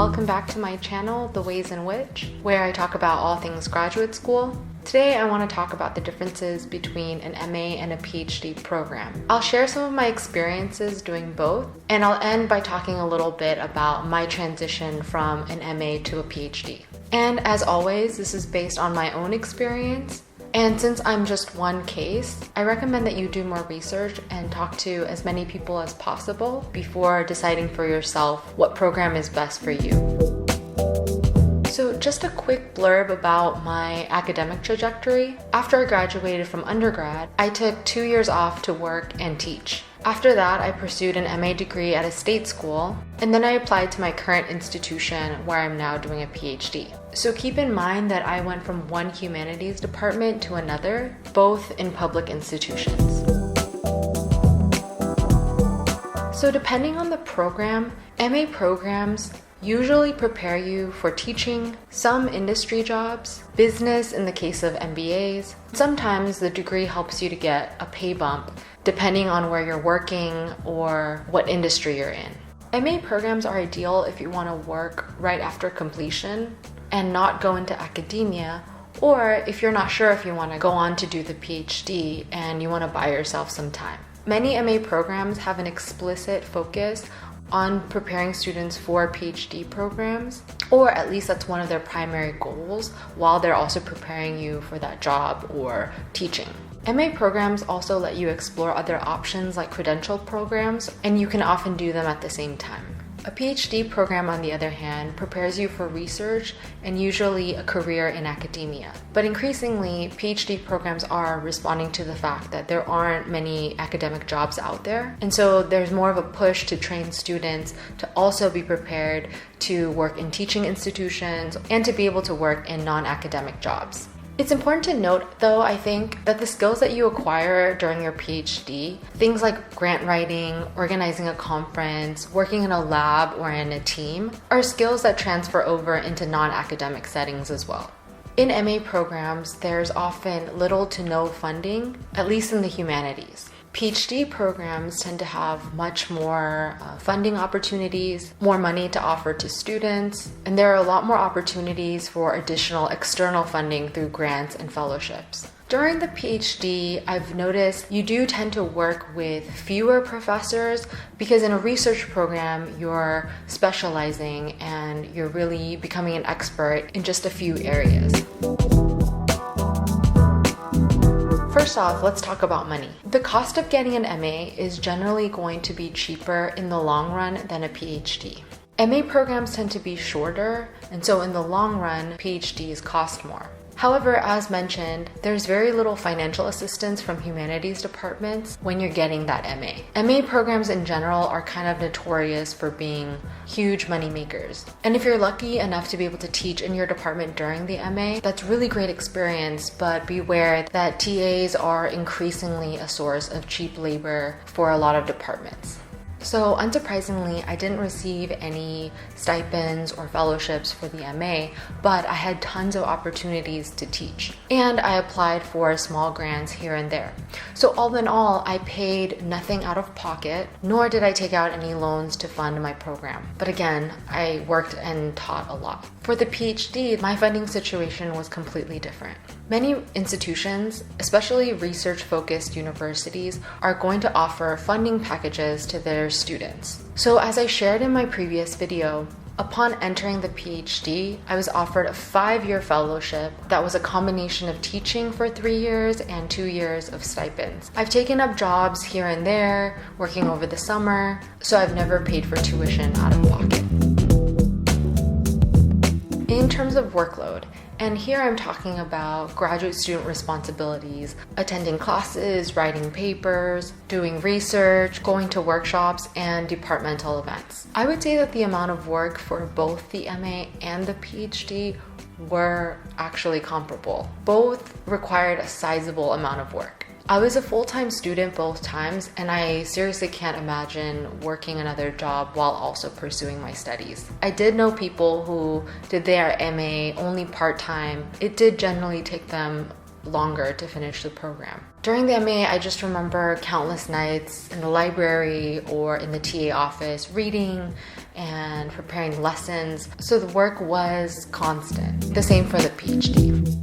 Welcome back to my channel, The Ways in Which, where I talk about all things graduate school. Today I want to talk about the differences between an MA and a PhD program. I'll share some of my experiences doing both, and I'll end by talking a little bit about my transition from an MA to a PhD. And as always, this is based on my own experience. And since I'm just one case, I recommend that you do more research and talk to as many people as possible before deciding for yourself what program is best for you. So just a quick blurb about my academic trajectory. After I graduated from undergrad, I took 2 years off to work and teach. After that, I pursued an MA degree at a state school, and then I applied to my current institution where I'm now doing a PhD. So keep in mind that I went from one humanities department to another, both in public institutions. So depending on the program, MA programs usually prepare you for teaching, some industry jobs, business in the case of MBAs. Sometimes the degree helps you to get a pay bump depending on where you're working or what industry you're in. MA programs are ideal if you want to work right after completion and not go into academia, or if you're not sure if you want to go on to do the PhD and you want to buy yourself some time. Many MA programs have an explicit focus on preparing students for PhD programs, or at least that's one of their primary goals, while they're also preparing you for that job or teaching. MA programs also let you explore other options like credential programs, and you can often do them at the same time. A PhD program, on the other hand, prepares you for research and usually a career in academia. But increasingly, PhD programs are responding to the fact that there aren't many academic jobs out there. And so there's more of a push to train students to also be prepared to work in teaching institutions and to be able to work in non-academic jobs. It's important to note, though, I think, that the skills that you acquire during your PhD, things like grant writing, organizing a conference, working in a lab or in a team, are skills that transfer over into non-academic settings as well. In MA programs, there's often little to no funding, at least in the humanities. PhD programs tend to have much more funding opportunities, more money to offer to students, and there are a lot more opportunities for additional external funding through grants and fellowships. During the PhD, I've noticed you do tend to work with fewer professors because in a research program, you're specializing and you're really becoming an expert in just a few areas. First off, let's talk about money. The cost of getting an MA is generally going to be cheaper in the long run than a PhD. MA programs tend to be shorter, and so in the long run, PhDs cost more. However, as mentioned, there's very little financial assistance from humanities departments when you're getting that MA. MA programs in general are kind of notorious for being huge money makers. And if you're lucky enough to be able to teach in your department during the MA, that's really great experience, but beware that TAs are increasingly a source of cheap labor for a lot of departments. So unsurprisingly, I didn't receive any stipends or fellowships for the MA, but I had tons of opportunities to teach. And I applied for small grants here and there. So all in all, I paid nothing out of pocket, nor did I take out any loans to fund my program. But again, I worked and taught a lot. For the PhD, my funding situation was completely different. Many institutions, especially research-focused universities, are going to offer funding packages to their students. So as I shared in my previous video, upon entering the PhD, I was offered a 5-year fellowship that was a combination of teaching for 3 years and 2 years of stipends. I've taken up jobs here and there, working over the summer, so I've never paid for tuition out of pocket. In terms of workload, and here I'm talking about graduate student responsibilities, attending classes, writing papers, doing research, going to workshops, and departmental events. I would say that the amount of work for both the MA and the PhD were actually comparable. Both required a sizable amount of work. I was a full-time student both times, and I seriously can't imagine working another job while also pursuing my studies. I did know people who did their MA only part-time. It did generally take them longer to finish the program. During the MA, I just remember countless nights in the library or in the TA office reading and preparing lessons, so the work was constant. The same for the PhD.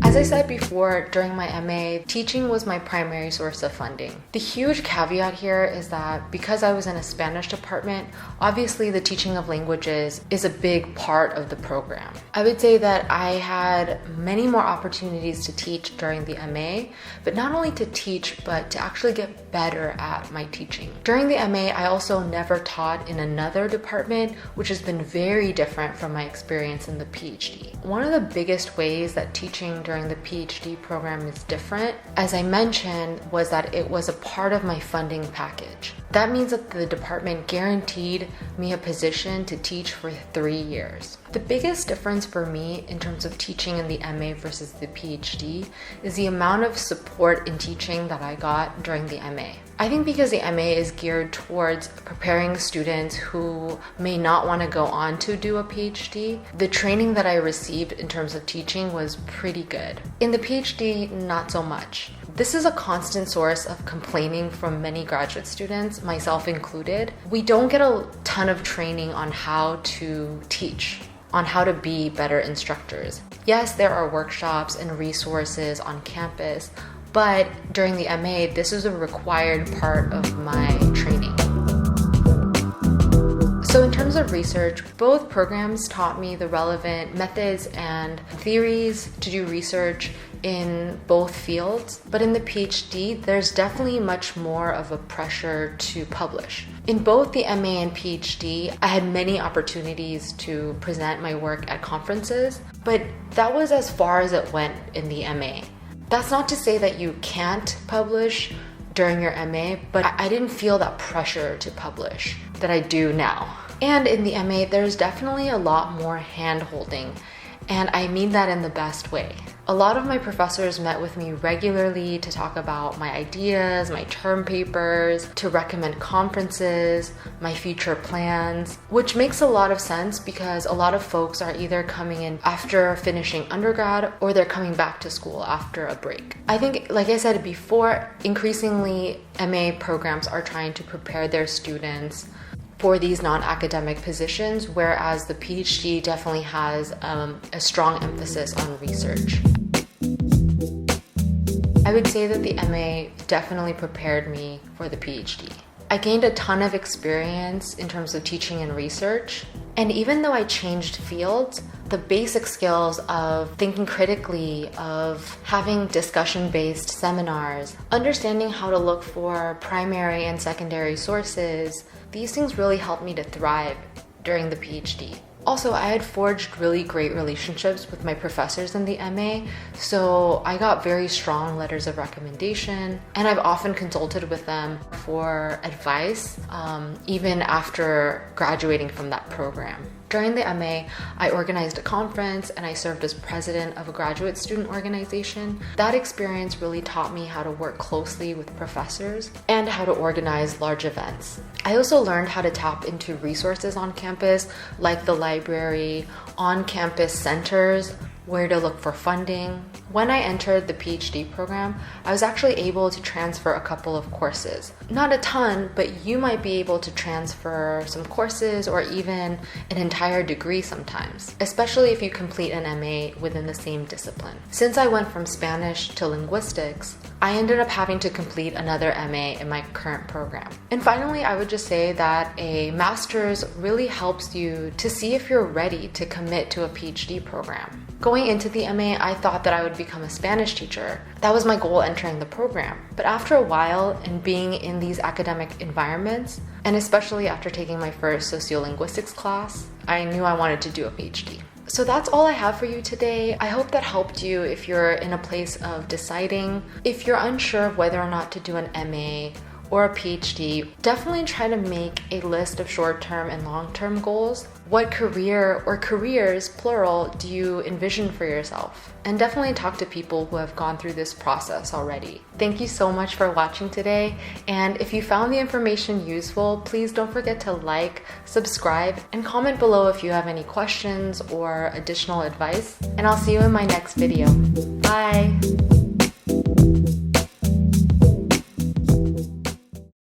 As I said before, during my MA, teaching was my primary source of funding. The huge caveat here is that because I was in a Spanish department, obviously the teaching of languages is a big part of the program. I would say that I had many more opportunities to teach during the MA, but not only to teach, but to actually get better at my teaching. During the MA, I also never taught in another department, which has been very different from my experience in the PhD. One of the biggest ways that teaching during the PhD program is different, as I mentioned, was that it was a part of my funding package. That means that the department guaranteed me a position to teach for 3 years. The biggest difference for me in terms of teaching in the MA versus the PhD is the amount of support in teaching that I got during the MA. I think because the MA is geared towards preparing students who may not want to go on to do a PhD, the training that I received in terms of teaching was pretty good. In the PhD, not so much. This is a constant source of complaining from many graduate students, myself included. We don't get a ton of training on how to teach, on how to be better instructors. Yes, there are workshops and resources on campus, but during the MA, this is a required part of my training. So in terms of research, both programs taught me the relevant methods and theories to do research in both fields, but in the PhD, there's definitely much more of a pressure to publish. In both the MA and PhD, I had many opportunities to present my work at conferences, but that was as far as it went in the MA. That's not to say that you can't publish during your MA, but I didn't feel that pressure to publish that I do now. And in the MA, there's definitely a lot more hand-holding, and I mean that in the best way. A lot of my professors met with me regularly to talk about my ideas, my term papers, to recommend conferences, my future plans, which makes a lot of sense because a lot of folks are either coming in after finishing undergrad or they're coming back to school after a break. I think, like I said before, increasingly MA programs are trying to prepare their students for these non-academic positions, whereas the PhD definitely has a strong emphasis on research. I would say that the MA definitely prepared me for the PhD. I gained a ton of experience in terms of teaching and research, and even though I changed fields, the basic skills of thinking critically, of having discussion-based seminars, understanding how to look for primary and secondary sources, these things really helped me to thrive during the PhD. Also, I had forged really great relationships with my professors in the MA, so I got very strong letters of recommendation, and I've often consulted with them for advice, even after graduating from that program. During the MA, I organized a conference and I served as president of a graduate student organization. That experience really taught me how to work closely with professors and how to organize large events. I also learned how to tap into resources on campus, like the library, on-campus centers, where to look for funding. When I entered the PhD program, I was actually able to transfer a couple of courses. Not a ton, but you might be able to transfer some courses or even an entire degree sometimes, especially if you complete an MA within the same discipline. Since I went from Spanish to linguistics, I ended up having to complete another MA in my current program. And finally, I would just say that a master's really helps you to see if you're ready to commit to a PhD program. Going into the MA, I thought that I would become a Spanish teacher. That was my goal entering the program. But after a while and being in these academic environments, and especially after taking my first sociolinguistics class, I knew I wanted to do a PhD. So that's all I have for you today. I hope that helped you if you're in a place of deciding. If you're unsure of whether or not to do an MA or a PhD, definitely try to make a list of short-term and long-term goals. What career or careers, plural, do you envision for yourself? And definitely talk to people who have gone through this process already. Thank you so much for watching today. And if you found the information useful, please don't forget to like, subscribe, and comment below if you have any questions or additional advice. And I'll see you in my next video. Bye!